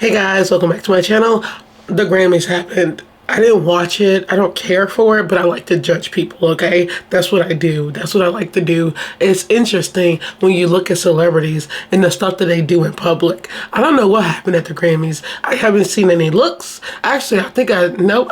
Hey guys, welcome back to my channel. The Grammys happened. I didn't watch it. I don't care for it, but I like to judge people, okay? That's what I do. That's what I like to do. It's interesting when you look at celebrities and the stuff that they do in public. I don't know what happened at the Grammys. I haven't seen any looks. Actually, I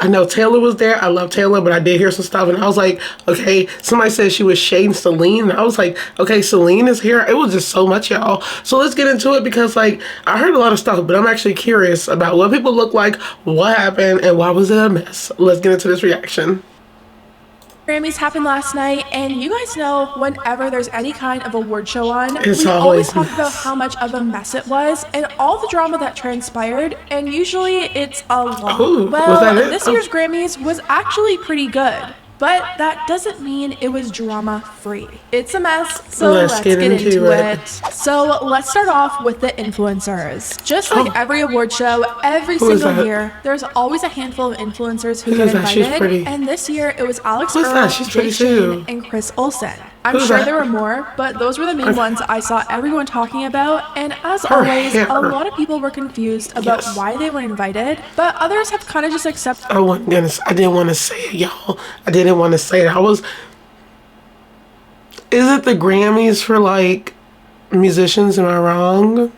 know Taylor was there. I love Taylor, but I did hear some stuff and I was like, okay, somebody said she was shading Celine. And I was like, okay, Celine is here. It was just so much, y'all. So let's get into it because like, I heard a lot of stuff, but I'm actually curious about what people look like, what happened, and why was it a mess. Let's get into this reaction. Grammys happened last night, and you guys know whenever there's any kind of award show on, It's we always always talk about how much of a mess it was and all the drama that transpired, and usually it's a lot. Ooh, well, was that it? this year's Grammys was actually pretty good. But that doesn't mean it was drama-free. It's a mess, so let's get into it. So let's start off with the influencers. Just like every award show, every single year, there's always a handful of influencers who get invited. And this year, it was Alex Earl, Jay Shane, and Chris Olsen. I'm sure there were more, but those were the main ones I saw everyone talking about. And as always, a lot of people were confused about why they were invited, but others have kind of just accepted. I didn't want to say it, y'all. I didn't want to say it. Is it the Grammys for like musicians? Am I wrong?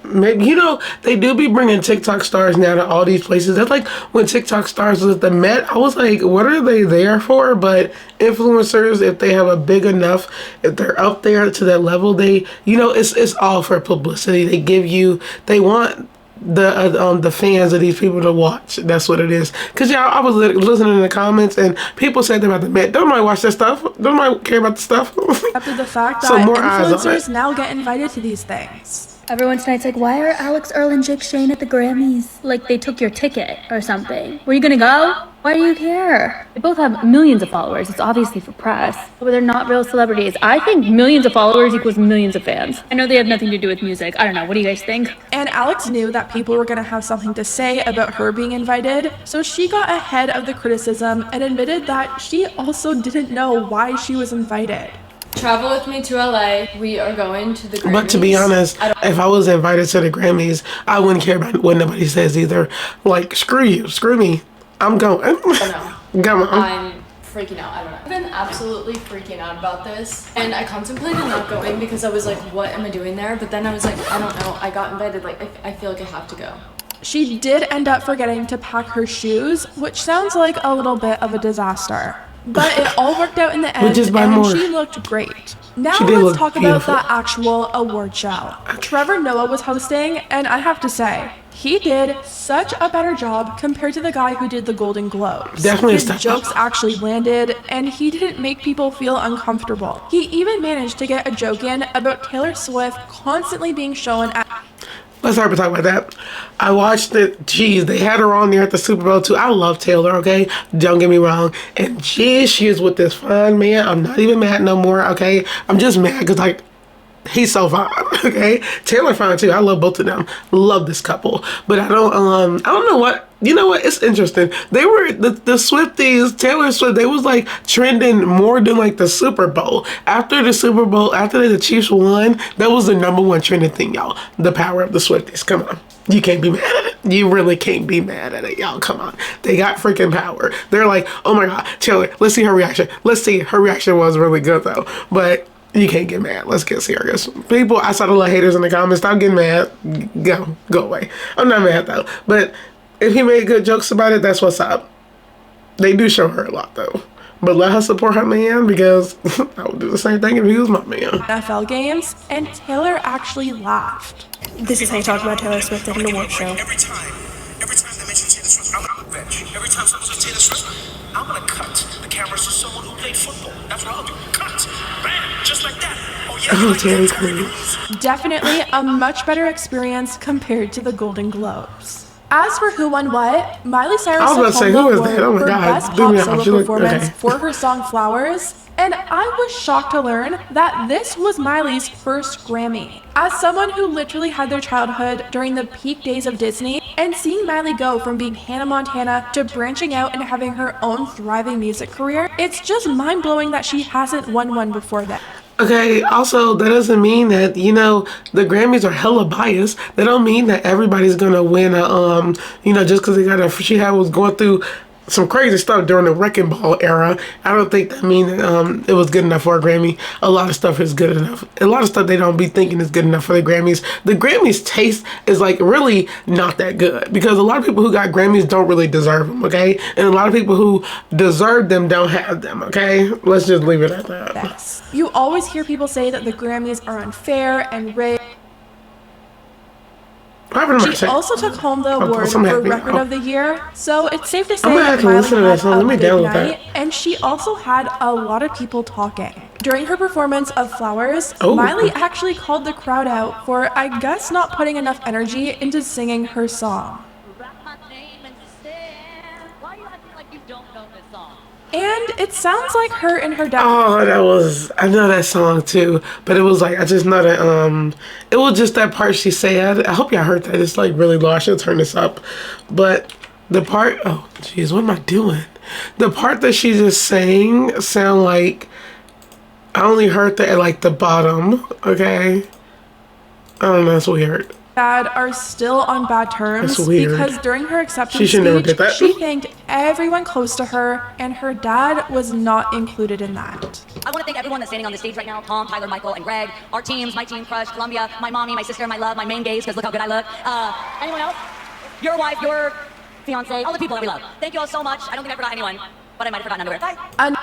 Maybe, you know, they do be bringing TikTok stars now to all these places. That's like when TikTok stars was at the Met. I was like, what are they there for? But influencers, if they have a big enough, if they're up there to that level, they, you know, it's all for publicity. They want the fans of these people to watch. That's what it is. Because y'all, I was listening in the comments and people said about the Met. Don't nobody watch that stuff. Don't nobody care about the stuff. After the fact that more influencers now get invited to these things. Everyone tonight's like, why are Alex Earl and Jake Shane at the Grammys? Like they took your ticket or something. Were you gonna go? Why do you care? They both have millions of followers. It's obviously for press. But they're not real celebrities. I think millions of followers equals millions of fans. I know they have nothing to do with music. I don't know. What do you guys think? And Alex knew that people were gonna have something to say about her being invited, so she got ahead of the criticism and admitted that she also didn't know why she was invited. Travel with me to LA. We are going to the Grammys. But to be honest, if I was invited to the Grammys, I wouldn't care about what nobody says either. Like, screw you, screw me. I'm going. Come on. I'm freaking out. I don't know. I've been absolutely freaking out about this. And I contemplated not going because I was like, what am I doing there? But then I was like, I don't know. I got invited. Like, I feel like I have to go. She did end up forgetting to pack her shoes, which sounds like a little bit of a disaster. But it all worked out in the end, and she looked great. Now let's talk about the actual award show. Trevor Noah was hosting, and I have to say, he did such a better job compared to the guy who did the Golden Globes. Definitely his jokes actually landed, and he didn't make people feel uncomfortable. He even managed to get a joke in about Taylor Swift constantly being shown at... Let's start talking about that. I watched it. Geez, they had her on there at the Super Bowl too. I love Taylor, okay? Don't get me wrong. And geez, she is with this fine man. I'm not even mad no more, okay? I'm just mad because like, he's so fine, okay? Taylor fine too. I love both of them. Love this couple. But I don't know what. You know what? It's interesting. They were the Swifties, Taylor Swift. They was like trending more than like the Super Bowl. After the Super Bowl, after the Chiefs won, that was the #1 trending thing, y'all. The power of the Swifties. Come on, you can't be mad at it. You really can't be mad at it, y'all. Come on, they got freaking power. They're like, oh my God, Taylor. Let's see her reaction. Let's see. Her reaction was really good though, but. You can't get mad. Let's get serious. People, I saw the little haters in the comments. Stop getting mad. Go away. I'm not mad though. But if he made good jokes about it, that's what's up. They do show her a lot though. But let her support her man because I would do the same thing if he was my man. NFL games, and Taylor actually laughed. This is how you talk about Taylor Swift at an award show. Every time they mention Taylor Swift, I'm gonna bench. Every time someone says Taylor Swift, I'm gonna cut the cameras to someone who played football. That's what I'll do. Cut. Bam. Just like that. Oh yeah. Oh, Terry Crews. Definitely a much better experience compared to the Golden Globes. As for who won what, Miley Cyrus took home the award for Best Pop Solo Performance for her song Flowers. And I was shocked to learn that this was Miley's first Grammy. As someone who literally had their childhood during the peak days of Disney, and seeing Miley go from being Hannah Montana to branching out and having her own thriving music career, it's just mind-blowing that she hasn't won one before that. Okay, also, that doesn't mean that, you know, the Grammys are hella biased. That don't mean that everybody's gonna win a, you know, just because she was going through some crazy stuff during the Wrecking Ball era. I don't think that means it was good enough for a Grammy. A lot of stuff is good enough. A lot of stuff they don't be thinking is good enough for the Grammys. The Grammys taste is like really not that good because a lot of people who got Grammys don't really deserve them, okay? And a lot of people who deserve them don't have them, okay? Let's just leave it at that. Yes. You always hear people say that the Grammys are unfair and rigged. She also took home the award for Record of the Year, so it's safe to say that Miley had a big night, and she also had a lot of people talking. During her performance of Flowers, Miley actually called the crowd out for, I guess, not putting enough energy into singing her song. And it sounds like her and her dad. Oh, I know that song too, but it was like, I just know that, it was just that part she said. I hope y'all heard that. It's like really low. I should turn this up. But the part, oh, jeez, what am I doing? The part that she just sang sound like, I only heard that at like the bottom, okay? I don't know, that's weird. Dad are still on bad terms because during her acceptance speech, she thanked everyone close to her, and her dad was not included in that. I want to thank everyone that's standing on this stage right now: Tom, Tyler, Michael, and Greg, our teams, my team, Crush, Columbia, my mommy, my sister, my love, my main gays, because look how good I look. Anyone else? Your wife, your fiance, all the people that we love. Thank you all so much. I don't think I forgot anyone, but I might have forgotten underwear. Bye.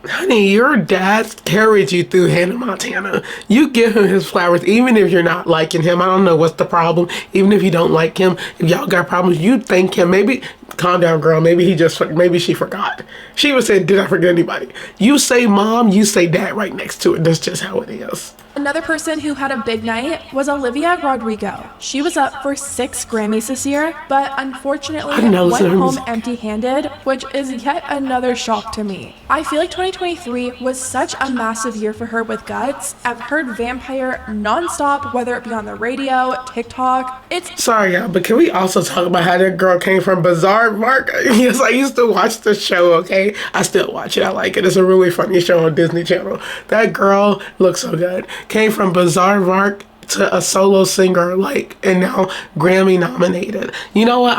Honey, your dad carried you through Hannah Montana. You give him his flowers, even if you're not liking him. I don't know what's the problem. Even if you don't like him, if y'all got problems, you thank him. Maybe, calm down, girl. Maybe she forgot. She was saying, did I forget anybody? You say mom, you say dad right next to it. That's just how it is. Another person who had a big night was Olivia Rodrigo. She was up for 6 Grammys this year, but unfortunately went home empty-handed, which is yet another shock to me. I feel like 2023 was such a massive year for her with Guts. I've heard Vampire nonstop, whether it be on the radio, TikTok. Sorry, y'all, but can we also talk about how that girl came from Bizarre Mark? Yes, I used to watch the show, okay? I still watch it. I like it. It's a really funny show on Disney Channel. That girl looks so good. Came from Bizarre Mark to a solo singer, like, and now Grammy nominated. You know what?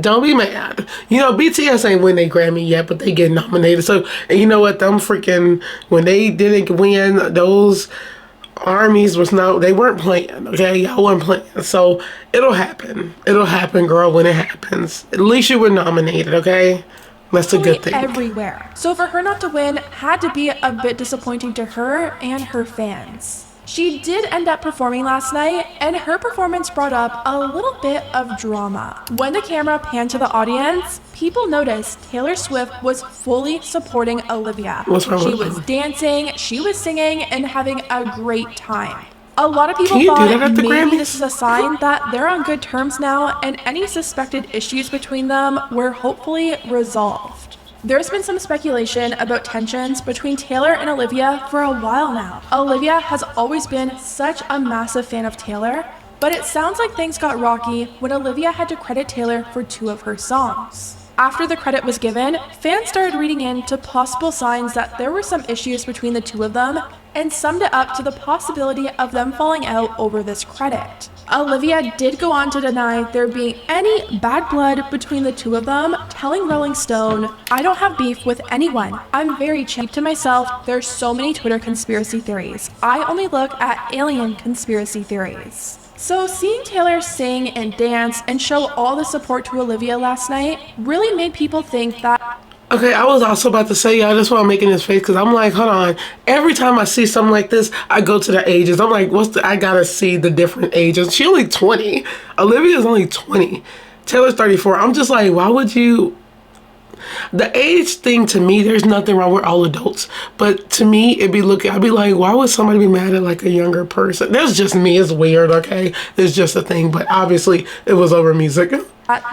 Don't be mad. You know, BTS ain't win a Grammy yet, but they get nominated. So, and you know what? When they didn't win, those armies they weren't playing, okay? Y'all weren't playing. So, it'll happen. It'll happen, girl, when it happens. At least you were nominated, okay? That's a good thing. Everywhere. So for her not to win had to be a bit disappointing to her and her fans. She did end up performing last night, and her performance brought up a little bit of drama. When the camera panned to the audience, people noticed Taylor Swift was fully supporting Olivia. She was dancing, she was singing, and having a great time. A lot of people thought maybe this is a sign that they're on good terms now, and any suspected issues between them were hopefully resolved. There's been some speculation about tensions between Taylor and Olivia for a while now. Olivia has always been such a massive fan of Taylor, but it sounds like things got rocky when Olivia had to credit Taylor for 2 of her songs. After the credit was given, fans started reading into possible signs that there were some issues between the 2 of them and summed it up to the possibility of them falling out over this credit. Olivia did go on to deny there being any bad blood between the 2 of them, telling Rolling Stone, "I don't have beef with anyone. I'm very cheap to myself. There's so many Twitter conspiracy theories. I only look at alien conspiracy theories." So seeing Taylor sing and dance and show all the support to Olivia last night really made people think that. Okay, I was also about to say, y'all, that's why I'm making this face, because I'm like, hold on. Every time I see something like this, I go to the ages. I'm like, I gotta see the different ages. She only 20. Olivia's only 20. Taylor's 34. I'm just like, why would you? The age thing, to me, there's nothing wrong. We're all adults. But to me, I'd be like, why would somebody be mad at like a younger person? That's just me. It's weird, okay? It's just a thing. But obviously, it was over music.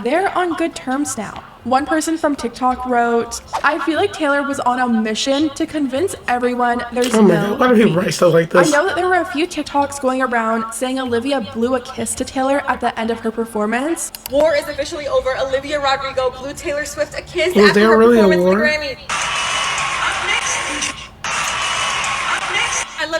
They're on good terms now. One person from TikTok wrote, "I feel like Taylor was on a mission to convince everyone there's no God, why do people write stuff like this? I know that there were a few TikToks going around saying Olivia blew a kiss to Taylor at the end of her performance. War is officially over. Olivia Rodrigo blew Taylor Swift a kiss Was after there her really performance a war? at the Grammy. Up next.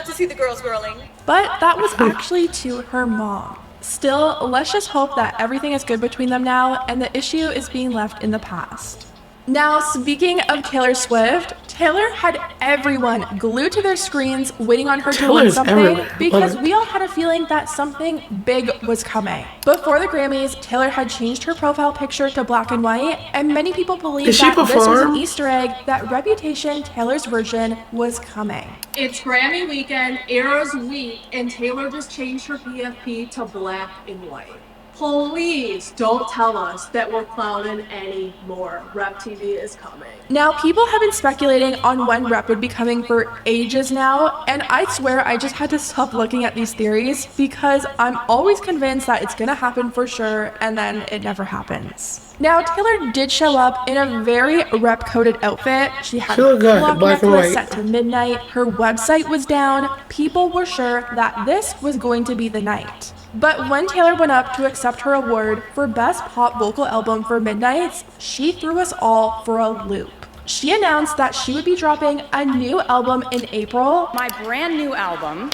to see the girls whirling. But that was actually to her mom. Still, let's just hope that everything is good between them now and the issue is being left in the past. Now, speaking of Taylor Swift, Taylor had everyone glued to their screens waiting on her to win something because we all had a feeling that something big was coming. Before the Grammys, Taylor had changed her profile picture to black and white, and many people believed that this was an Easter egg that Reputation, Taylor's version, was coming. It's Grammy weekend, Eras week, and Taylor just changed her PFP to black and white. Please don't tell us that we're clowning anymore. Rep TV is coming. Now, people have been speculating on when Rep would be coming for ages now, and I swear I just had to stop looking at these theories because I'm always convinced that it's gonna happen for sure, and then it never happens. Now, Taylor did show up in a very Rep-coded outfit. She had a clock necklace set to midnight. Her website was down. People were sure that this was going to be the night. But when Taylor went up to accept her award for Best Pop Vocal Album for Midnights, she threw us all for a loop. She announced that she would be dropping a new album in April. My brand new album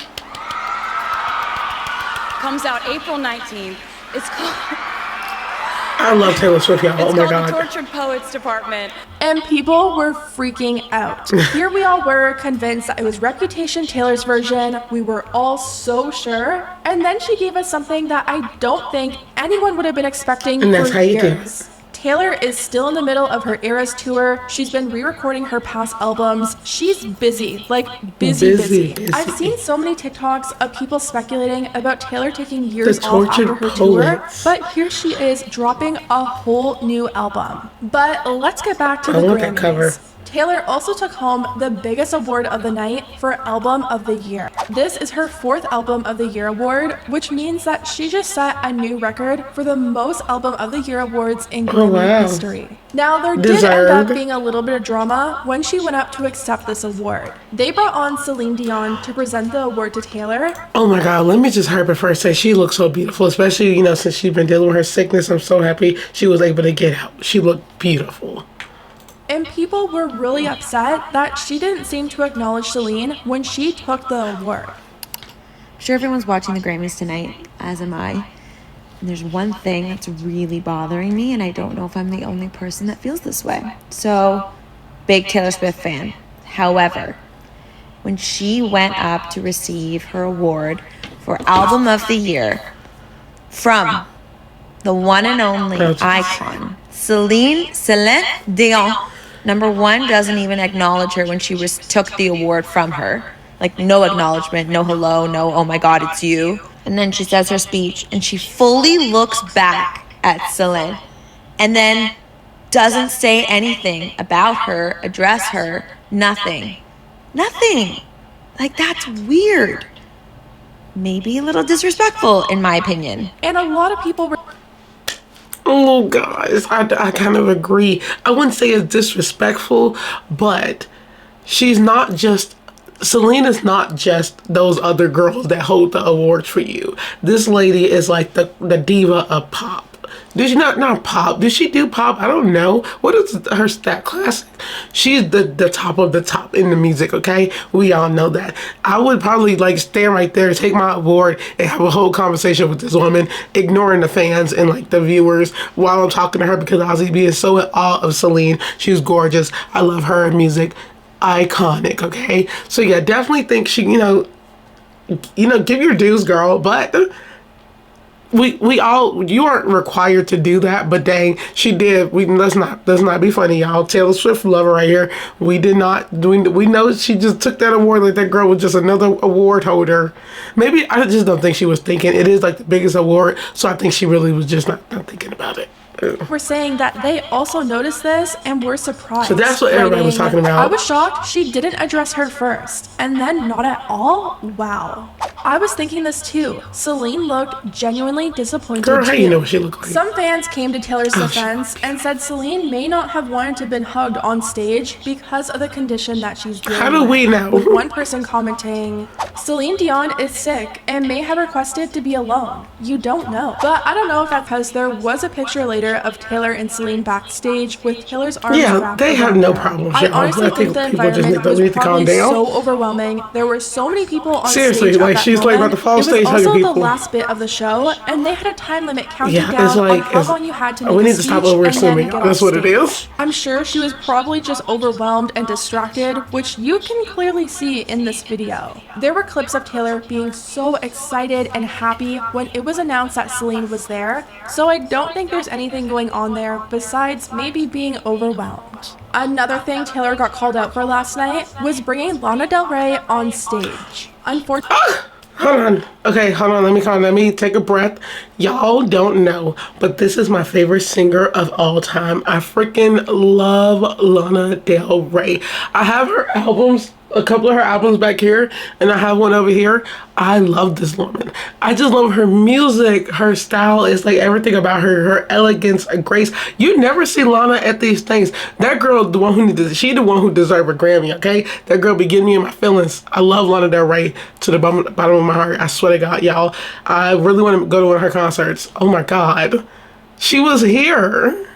comes out April 19th. It's called... I love Taylor Swift, y'all. Oh my God. It's called the Tortured Poets Department. And people were freaking out. Here we all were, convinced that it was Reputation Taylor's version. We were all so sure. And then she gave us something that I don't think anyone would have been expecting for years. Taylor is still in the middle of her Eras tour. She's been re-recording her past albums. She's busy, like busy. I've seen so many TikToks of people speculating about Taylor taking years off after her tour, but here she is dropping a whole new album. But let's get back to the Grammys. Taylor also took home the biggest award of the night for Album of the Year. This is her 4th Album of the Year award, which means that she just set a new record for the most Album of the Year awards in Grammy history. Now, there did end up being a little bit of drama when she went up to accept this award. They brought on Celine Dion to present the award to Taylor. Oh my God, let me just hurry up first say she looks so beautiful, especially, since she's been dealing with her sickness. I'm so happy she was able to get out. She looked beautiful. And people were really upset that she didn't seem to acknowledge Celine when she took the award. I'm sure everyone's watching the Grammys tonight, as am I. And there's one thing that's really bothering me, and I don't know if I'm the only person that feels this way. So, big Taylor Swift fan. However, when she went up to receive her award for Album of the Year from the one and only icon, Celine Dion, number one, doesn't even acknowledge her when she took the award from her. Like, no acknowledgement, no hello, no, oh my God, it's you. And then she says her speech, and she fully looks back at Celine, and then doesn't say anything about her, address her, nothing. Like, that's weird. Maybe a little disrespectful, in my opinion. And a lot of people were... Oh, guys, I kind of agree. I wouldn't say it's disrespectful, but she's not just... Selena's not just those other girls that hold the awards for you. This lady is like the diva of pop. Did she not pop? Did she do pop? I don't know. What is her stat classic? She's the top of the top in the music, okay? We all know that. I would probably like stand right there, take my award, and have a whole conversation with this woman, ignoring the fans and like the viewers while I'm talking to her, because I was being so in awe of Celine. She's gorgeous. I love her music. Iconic, okay? So yeah, definitely think she, give your dues, girl, but you aren't required to do that, but dang, she did. Let's not be funny, y'all. Taylor Swift lover right here. We know she just took that award like that girl was just another award holder. Maybe I just don't think she was thinking. It is like the biggest award, so I think she really was just not thinking about it. We're saying that they also noticed this and were surprised. So that's what everybody was talking about. I was shocked she didn't address her first, and then not at all. Wow. I was thinking this too. Celine looked genuinely disappointed Girl, how too. you know what she looked like? Some fans came to Taylor's defense and said Celine may not have wanted to have been hugged on stage because of the condition that she's dealing How do with. we know? With one person commenting, Celine Dion is sick and may have requested to be alone. You don't know. But I don't know if that's because there was a picture later of Taylor and Celine backstage with Taylor's arms wrapped they have around no her. problems. I honestly think the environment was probably so overwhelming. There were so many people on Seriously, stage like at that she's like moment. about to fall It stage was hugging also people. the last bit of the show, and they had a time limit counted Yeah, down it's like, on how long you had to make we a need to stop speech and then over-assuming. get That's off what it stage. is. I'm sure she was probably just overwhelmed and distracted, which you can clearly see in this video. There were clips of Taylor being so excited and happy when it was announced that Celine was there, so I don't think there's anything going on there besides maybe being overwhelmed. Another thing Taylor got called out for last night was bringing Lana Del Rey on stage. Unfortunately, Hold on. Okay, hold on. Let me take a breath. Y'all don't know, but this is my favorite singer of all time. I freaking love Lana Del Rey. I have her albums, a couple of her albums back here, and I have one over here. I love this woman. I just love her music. Her style is like everything about her. Her elegance, her grace. You never see Lana at these things. That girl, the one who she the one who deserved a Grammy, okay? That girl be getting me in my feelings. I love Lana Del Rey to the bottom of my heart. I swear to God, y'all. I really want to go to one of her concerts. Oh my God. She was here.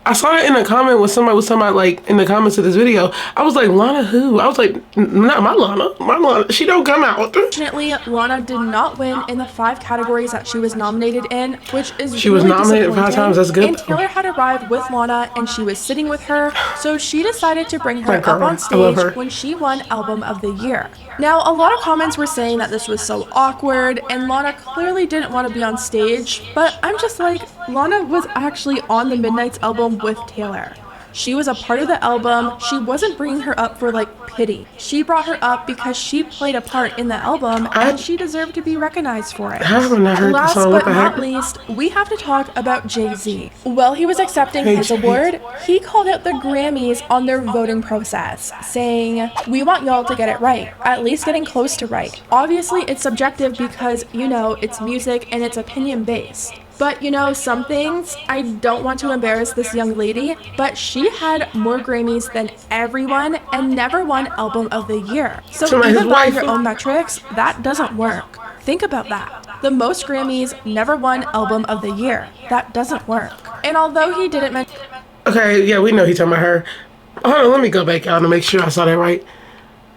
I saw it in a comment with somebody like in the comments of this video. I was like, Lana who? I was like, not my Lana. My Lana. She don't come out. Unfortunately, Lana did not win in the 5 categories that she was nominated in, which is She really was nominated 5 times. That's good. And Taylor had arrived with Lana, and she was sitting with her, so she decided to bring her My girl. up on I love stage her. when she won Album of the Year. Now, a lot of comments were saying that this was so awkward, and Lana clearly didn't want to be on stage, but I'm just like, Lana was actually on the Midnight's album with Taylor. She was a part of the album. She wasn't bringing her up for like pity. She brought her up because she played a part in the album and she deserved to be recognized for it. I haven't heard the Last song. What but the not heck? least, we have to talk about Jay-Z. While he was accepting his award, he called out the Grammys on their voting process, saying, "We want y'all to get it right, at least getting close to right. Obviously, it's subjective because, you know, it's music and it's opinion-based. But you know, some things, I don't want to embarrass this young lady, but she had more Grammys than everyone and never won Album of the Year. So even by your own metrics, that doesn't work. Think about that. The most Grammys, never won Album of the Year. That doesn't work." And although he didn't mention... Okay, yeah, we know he's talking about her. Hold on, let me go back out and make sure I saw that right.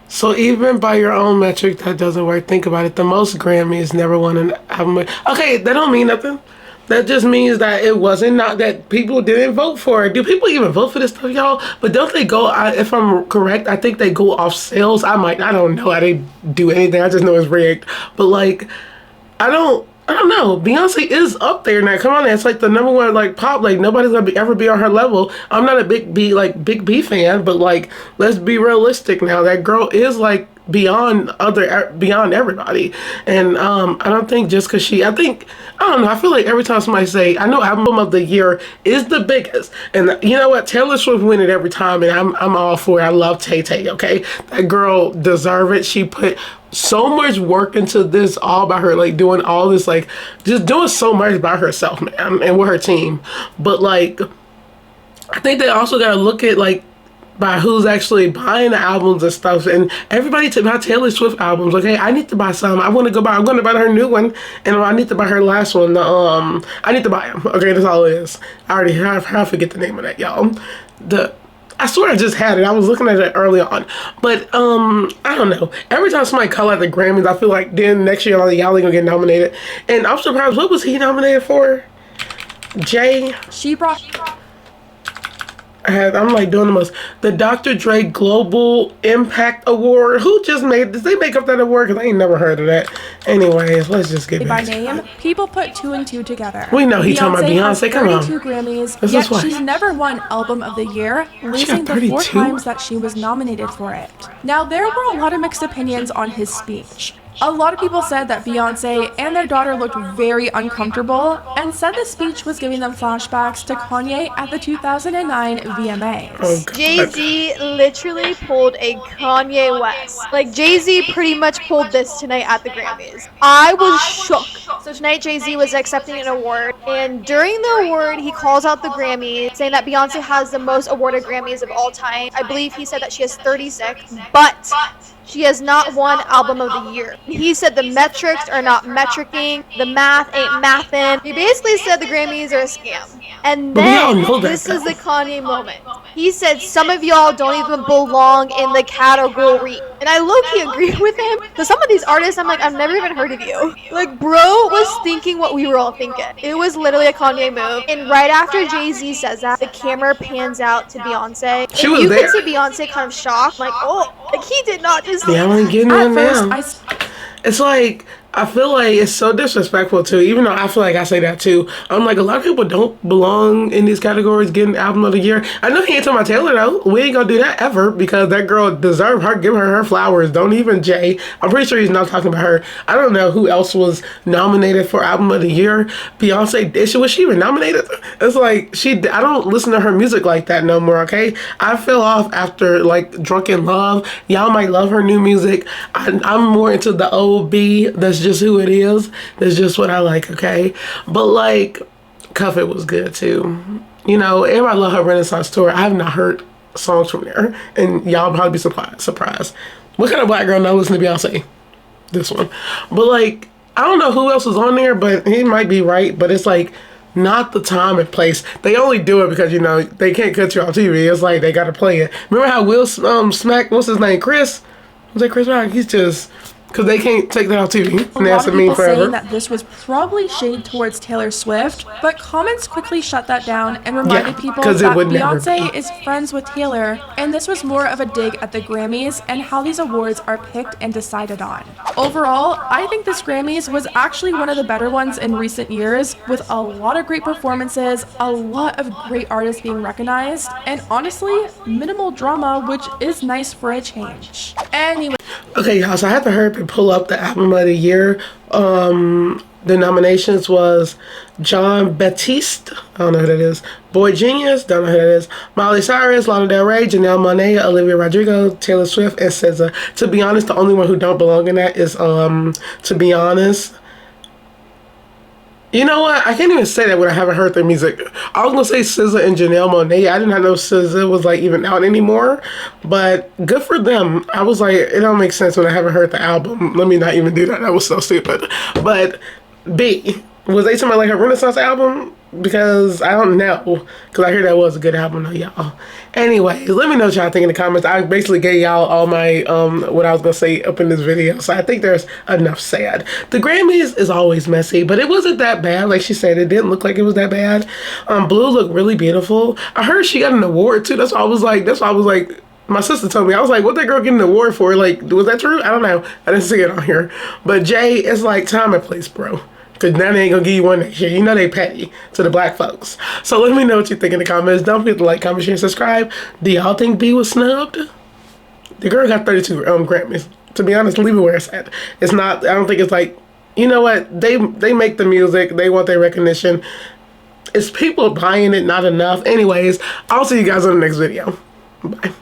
So even by your own metric, that doesn't work. Think about it. The most Grammys, never won an album. Okay, that don't mean nothing. That just means that it wasn't not that people didn't vote for it. Do people even vote for this stuff, y'all? But don't they go, if I'm correct, I think they go off sales. I don't know how they do anything. I just know it's rigged. But like, I don't know. Beyonce is up there now. Come on, it's like the number one like pop. Like nobody's gonna ever be on her level. I'm not a big B fan, but like let's be realistic now. That girl is like beyond everybody. And I don't think just because I don't know, I feel like every time somebody say, I know Album of the Year is the biggest, and you know what, Taylor Swift win it every time, and I'm all for it. I love Tay-Tay, okay? That girl deserve it. She put so much work into this all by her, like doing all this, like just doing so much by herself, man, and with her team. But like, I think they also gotta look at like by who's actually buying the albums and stuff, and everybody to buy Taylor Swift albums. Okay, I need to buy some. I'm gonna buy her new one, and I need to buy her last one. I need to buy them. Okay, that's all it is. I forget the name of that, y'all. I swear I just had it. I was looking at it early on. But I don't know. Every time somebody call out the Grammys, I feel like then next year y'all ain't gonna get nominated. And I'm surprised, what was he nominated for? Jay? I'm like doing the Dr. Dre Global Impact Award. Who just made this? They make up that award because I ain't never heard of that. Anyways, let's just get by back. name, people put 2 and 2 together. We know he talking about Beyonce. Come on. 32 Grammys, This yet is why. she's never won Album of the Year, losing the 4 times that she was nominated for it. Now, there were a lot of mixed opinions on his speech. A lot of people said that Beyonce and their daughter looked very uncomfortable and said the speech was giving them flashbacks to Kanye at the 2009 VMAs. Oh, Jay-Z literally pulled a Kanye West. Like, Jay-Z pretty much pulled this tonight at the Grammys. I was shook. So tonight Jay-Z was accepting an award, and during the award he calls out the Grammys, saying that Beyonce has the most awarded Grammys of all time. I believe he said that she has 36, but she has not won Album of the Year. He said the metrics are not metricing, the math ain't mathin'. He basically said the Grammys are a scam. And then, this is the Kanye moment. He said some of y'all don't even belong in the category. And I low-key agree with him. So some of these artists, I'm like, I've never even heard of you. Like, bro was thinking what we were all thinking. It was literally a Kanye move. And right after Jay-Z says that, the camera pans out to Beyonce. She was you there. could see Beyonce kind of shocked. Like, oh, like he did not just... Yeah, I ain't getting one now. It's like, I feel like it's so disrespectful too, even though I feel like I say that too. I'm like, a lot of people don't belong in these categories getting album of the year. I know he ain't talking about Taylor though. We ain't gonna do that ever because that girl deserved her. Give her flowers. Don't even Jay. I'm pretty sure he's not talking about her. I don't know who else was nominated for album of the year. Beyonce, was she even nominated? It's like, I don't listen to her music like that no more, okay? I fell off after like Drunken Love. Y'all might love her new music. I'm more into the old B. That's just who it is. That's just what I like, okay? But like, Cuff It was good too. You know, everybody love her Renaissance tour. I have not heard songs from there, and y'all probably be surprised. What kind of black girl not listen to Beyonce? This one. But like, I don't know who else was on there, but he might be right. But it's like, not the time and place. They only do it because, you know, they can't cut you on TV. It's like they gotta play it. Remember how Will smacked, what's his name, Chris? Was that Chris Rock? He's just... because they can't take that off TV. A lot of people saying that this was probably shade towards Taylor Swift, but comments quickly shut that down and reminded people that Beyonce is friends with Taylor, and this was more of a dig at the Grammys and how these awards are picked and decided on. Overall, I think this Grammys was actually one of the better ones in recent years, with a lot of great performances, a lot of great artists being recognized, and honestly, minimal drama, which is nice for a change. Anyway. Okay, y'all, so I had to hurry up and pull up the album of the year. The nominations was John Baptiste, I don't know who that is, Boy Genius, don't know who that is, Miley Cyrus, Lana Del Rey, Janelle Monáe, Olivia Rodrigo, Taylor Swift, and SZA. To be honest, the only one who don't belong in that is, to be honest, you know what? I can't even say that when I haven't heard their music. I was going to say SZA and Janelle Monáe. I did not know SZA was like even out anymore. But good for them. I was like, it don't make sense when I haven't heard the album. Let me not even do that. That was so stupid. But B, was they talking about like a Renaissance album? Because I don't know. Because I hear that was a good album though, y'all. Anyways, let me know what y'all think in the comments. I basically gave y'all all my, what I was going to say up in this video. So I think there's enough said. The Grammys is always messy, but it wasn't that bad. Like she said, it didn't look like it was that bad. Blue looked really beautiful. I heard she got an award too. That's why I was like, my sister told me, I was like, what that girl getting an award for? Like, was that true? I don't know. I didn't see it on here. But Jay, it's like time and place, bro. Because now they ain't going to give you one next year. You know they petty to the black folks. So let me know what you think in the comments. Don't forget to like, comment, share, and subscribe. Do y'all think B was snubbed? The girl got 32 Grammys. To be honest, leave it where it's at. It's not, I don't think it's like, you know what? They make the music. They want their recognition. It's people buying it, not enough. Anyways, I'll see you guys on the next video. Bye.